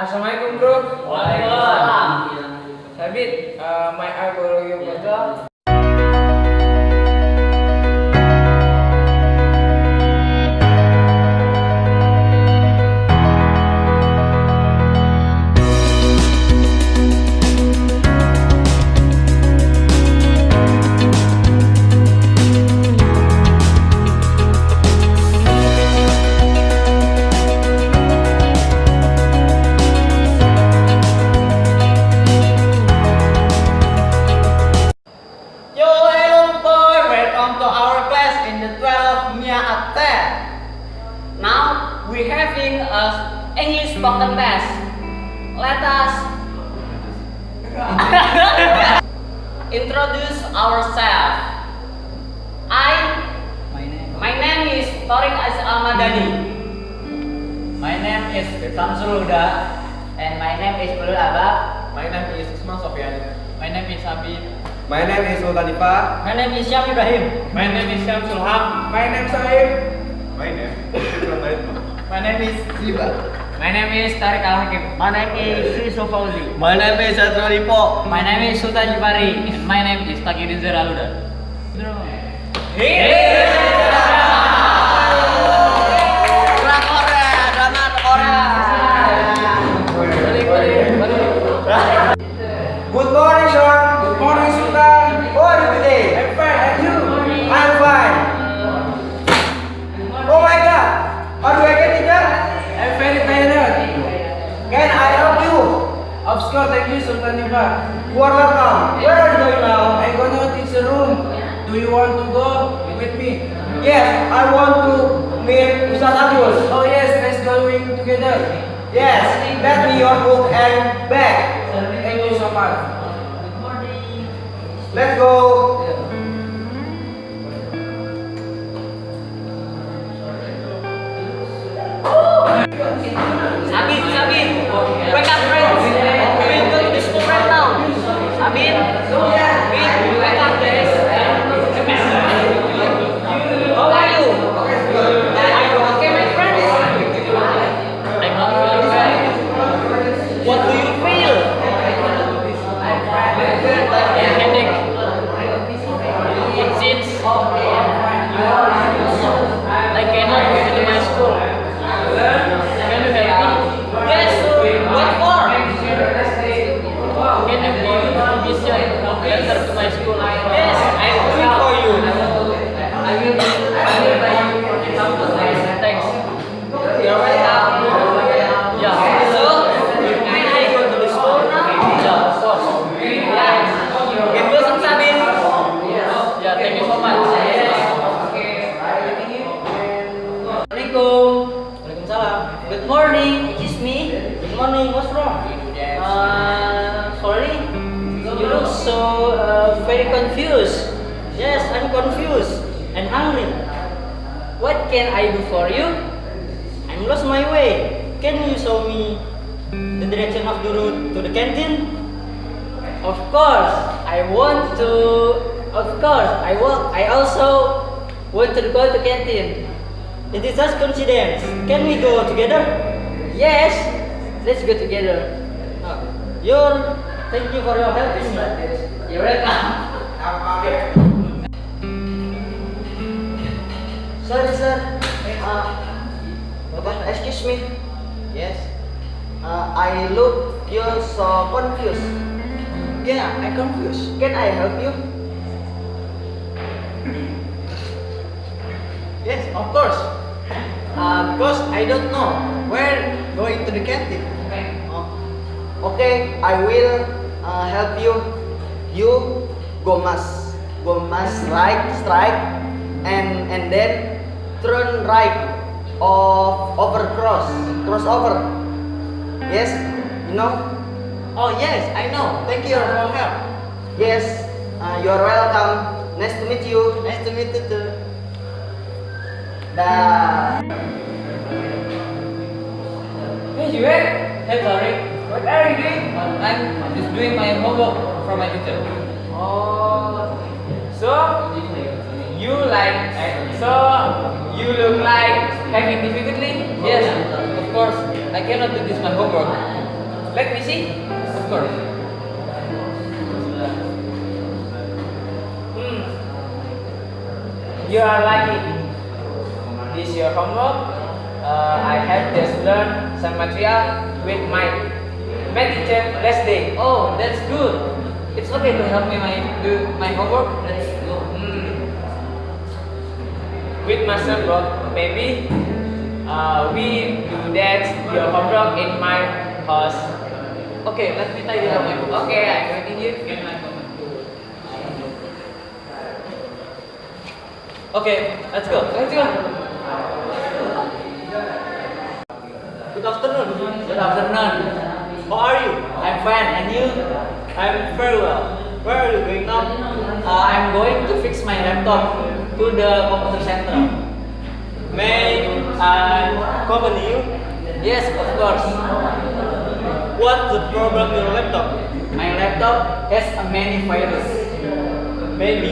Assalamualaikum bro. Waalaikumsalam. Sabit, may I borrow your bottle? Now we having a English spoken test. Let us introduce ourselves. My name is Torik Al-Madani. My name is Samsul Huda. And my name is Ulul Abab. My name is Usman Sofyan. My name is Abid. My name is Sultan Ifa. My name is Syam Ibrahim. My name is Syamsul Haq. My name is Saib. My name My name is Ziba. My name is Tarik Al Hakim. My name is Sri Fauzi. My name is Satrio Lipo. My name is Sultan Jibari. And my name is Takidin Zeraluda. Good morning, Sean. Good morning, Sultan. How are you today? I'm fine. And you? I'm fine. Oh my God. Are you okay, teacher? I'm very tired. Can I help you? Of course, thank you, Sultan Ifa. You are welcome. Where are you going now? I'm going to teach the room. Do you want to go with me? Yes, I want to meet Ustaz Agus. Oh yes, let's go together. Yes, let me your book and bag. Thank you so much. Let's go. Sabit, wake up, friends. We go to the school right now. Sabit, wake up, guys. How are you? Are you okay, my friends? I'm not feeling well. What do you feel? Headache. It seems I cannot go to my school. Can you help me? Yes, what for? Can you give me a letter to my school? Yes, I'm doing for you. I will buy you something. Thanks. You're welcome. Yeah. So, can I go to the school now? Yeah, of course. Give me some Sabit. Yeah, thank you so much. Assalamualaikum. Waalaikumsalam. Good morning, excuse me. Good morning, what's wrong? Sorry. You look so very confused. Yes, I'm confused and hungry. What can I do for you? I'm lost my way. Can you show me the direction of the route to the canteen? Of course, I want to. Of course, I also want to go to canteen. It is just coincidence. Can we go together? Yes, let's go together. Thank you for your helping me. You're welcome. Sorry, sir. Excuse me. Yes. I look you so confused. Yeah, I'm confused. Can I help you? Yes, of course. Because I don't know where going to the canteen. Okay, I will help you. You go right, strike, and then turn right cross over. Yes, you know. Oh yes, I know. Thank you for help. Yes, you are welcome. Nice to meet you. Nice to meet you too. Dah. Hey, Juwet. Hey, Tarik. What are you doing? I'm just doing my homework from my teacher. Oh, so you look like having difficulty? Yes, of course. I cannot do this my homework. Let me see. Of course. You are lucky. This your homework. I have just learned some material with my math teacher last day. Oh, that's good. It's okay to help me do my homework. Let's go. With Master Block, maybe we do that your homework in my house. Okay, let me tidy up my book. Okay, I'm waiting you. Okay, let's go. Let's go. Good afternoon. Good afternoon. How are you? I'm fine, and you? I'm very well. Where are you going now? I'm going to fix my laptop to the computer center. May I accompany you? Yes, of course. What's the problem with your laptop? My laptop has a many virus. Maybe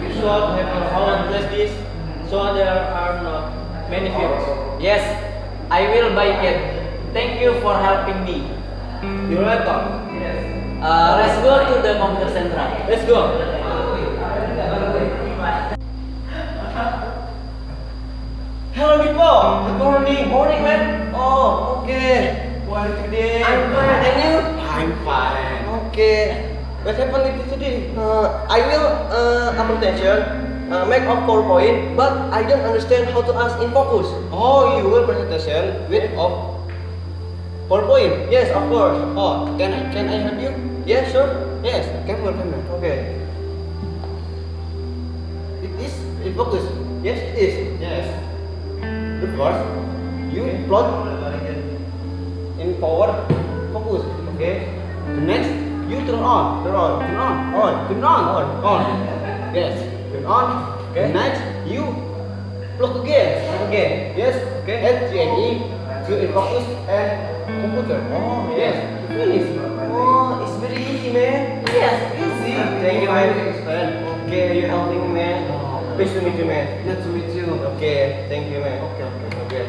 you should have a hard flash disk so there are not many virus. Yes, I will buy it. Thank you for helping me. You're welcome. Let's go to the computer center. Let's go. Hello people. Good morning. Morning man. Oh, okay. What today? I'm fine, and you? I'm fine. Okay. What happened today? I will presentation make of PowerPoint, but I don't understand how to ask in focus. Oh, you will presentation with of PowerPoint. Yes, of course. Oh, can I help you? Yes, sure. Yes. Come on. Okay. It is in focus. Yes, it is. Yes. But first, you plot in power focus. Okay. The next, you turn on. Turn on. Turn on. On. Turn on. On. Yes. Turn on. Okay. Next, You plug again. again. Yes. Okay. And GNE to in focus and computer. Oh, Yes. Finish. Oh, it's very easy, man. Yes, easy. Thank you, man. Okay, you're helping me, man. Pleased to meet you, man. Nice to meet you. Okay, thank you, man. Okay.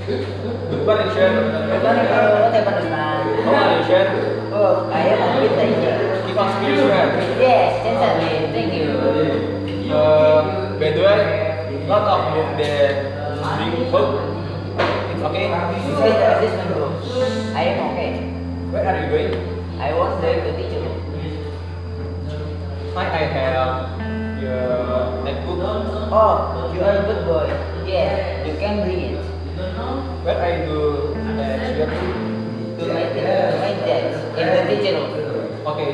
Good morning, Sher. What happened, man? How are you, Sher? Oh, I am a bit lazy. Keep on speaking, Sher. Yes, certainly. Thank you. By the way, lot of book there. Bring book. It's okay. This is the assessment book. I am okay. Where are you going? I was going to teach you. I have your notebook. Oh, you are a good boy. Yes, you can bring it. Where are you? To my desk in the teacher room. Okay,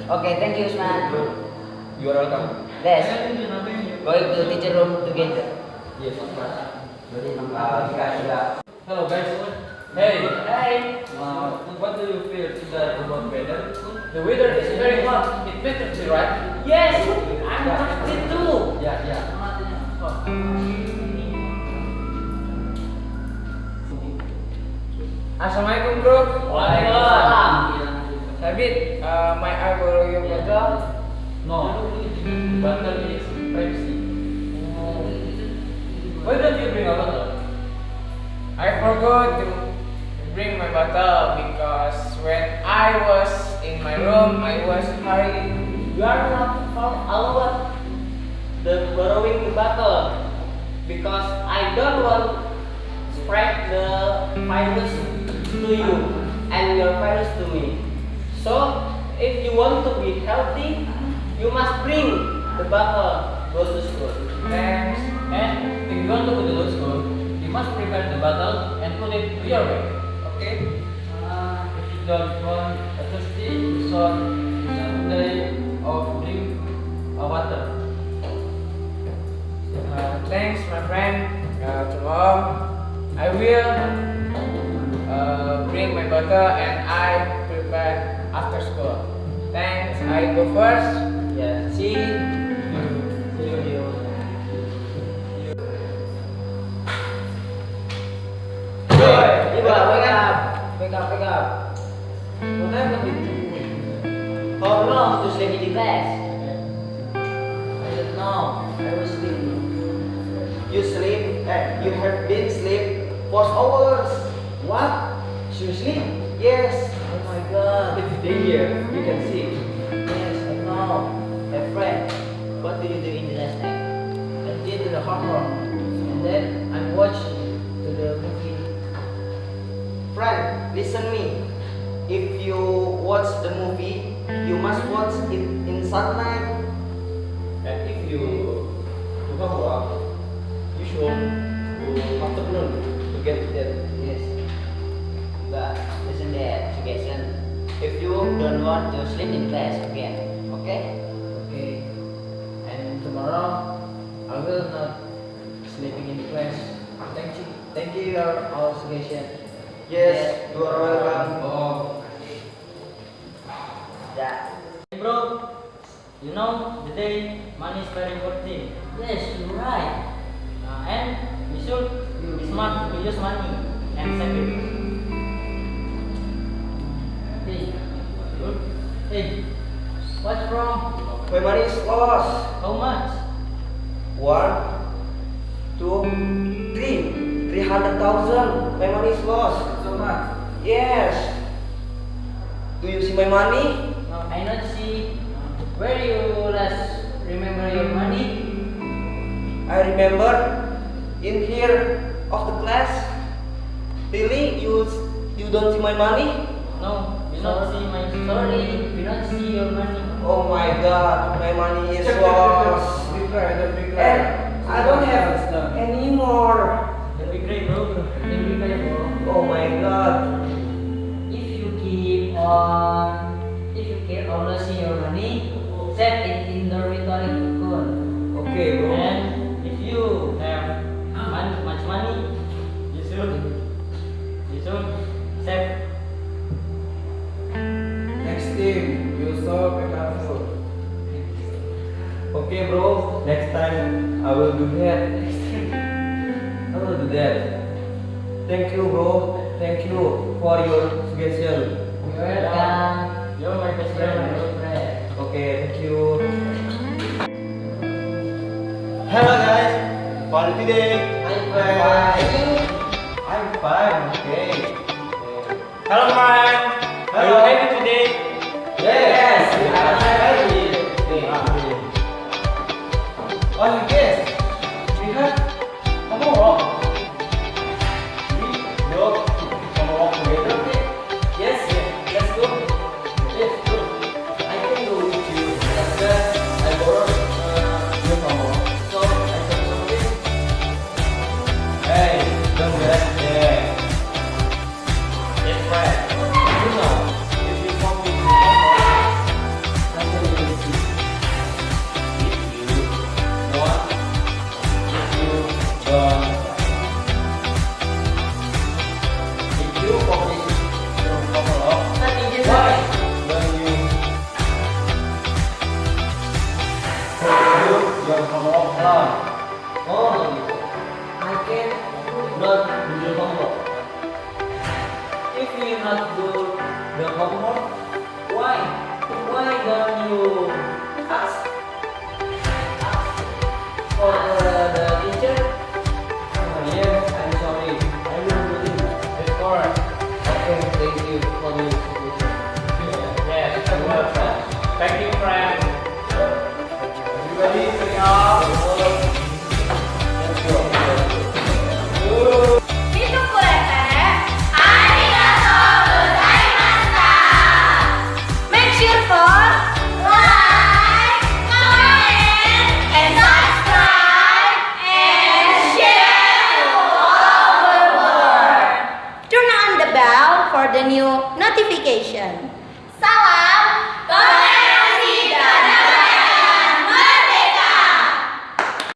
Okay, thank you, Usman. you are welcome. Let's going to teacher room together. Yes, of course. Hello, guys. Hey. Hey. What do you feel today about weather? The weather is very hot. It's better to right? Yes, I'm thirsty too. Yeah. Assalamualaikum bro. Waalaikumsalam. Sabit, my I borrow your bottle. No. Bottle is Pepsi. Why don't you bring a bottle? I forgot to bring my bottle because when I was in my room, I was hurrying. You are not allowed the borrowing the bottle because I don't want spread the virus to you and your virus to me. So if you want to be healthy, you must bring the bottle go to school. Thanks. And if you want to go to school, you must prepare the bottle and put it to your bag. Okay? If you don't want a thirsty, so day of drink water. Thanks, my friend. Tomorrow I will bring my bottle and I prepare after school. Thanks. I go first. Yeah. See. Wake up. What happened? How long to sleep in the class? I don't know. I was sleeping. You sleep, you have been sleep for hours. What? Seriously? Yes. Oh my god. If they here, you can see. Yes, I know. Hey friend, What do you do in the last night? I did the homework. And then I watched to the movie. Friend, listen me. If you watch the movie, you must watch it in sunlight. And if you do homework, you should go afternoon to get that. Yes. But listen there, suggestion. If you don't want to sleep in class again, okay? Okay. And tomorrow I will not sleeping in class. Thank you. Thank you your all suggestion. Yes, you are welcome. Oh, Yeah. Hey bro, you know the day money is very important. Yes, you're right. And we should be smart to use money and save it. Hey, good. Hey, what's wrong? My money is lost. How much? 1, 2, 3. 300,000. My money is lost. So much. Yes. Do you see my money? I not see. Where you last remember your money? I remember in here of the class. Really? You don't see my money? No, we not see my. Sorry, we don't see your money. Oh my god, my money is Check, lost. Big cry, don't be cry. And I don't have any more. That'd be great, bro. That'd be great, bro. Oh my god. If you keep on losing your money, set it in the rhetoric account. Okay, bro. And if you have much money, you should save. Next team, you so be careful. okay, bro. Next time I will do that. I will do that. Thank you, bro. Thank you for your suggestion. You're welcome. You're my best friend. Okay, thank you. Hello guys, for today. I'm fine. I'm fine. Okay. Hello, friend. Are you happy today? Yes, I'm happy. Oh, yes. We have homework. We do homework together. Okay? Yes, let's go. Yes, good. I can go with you. After I borrow your homework. So I can go with you. Hey, don't do that. Yeah. Yes, friend. You know, if you come with me homework, I can go with you. If you want, if you don't, if you complete your homework, why don't you do your homework alone? Oh, I can. not do your homework. If you not do the homework, why? Why don't you ask for the teacher? Oh, yes, I'm sorry. I will do it. Of course. Okay, thank you for the suggestion. Yes, you're welcome. Thank you, friend. Everybody, pick up. Let's go. 見てくれてありがとうございました。Make sure for like, comment, and subscribe and share to all the world. Turn on the bell for the new notification. Salam.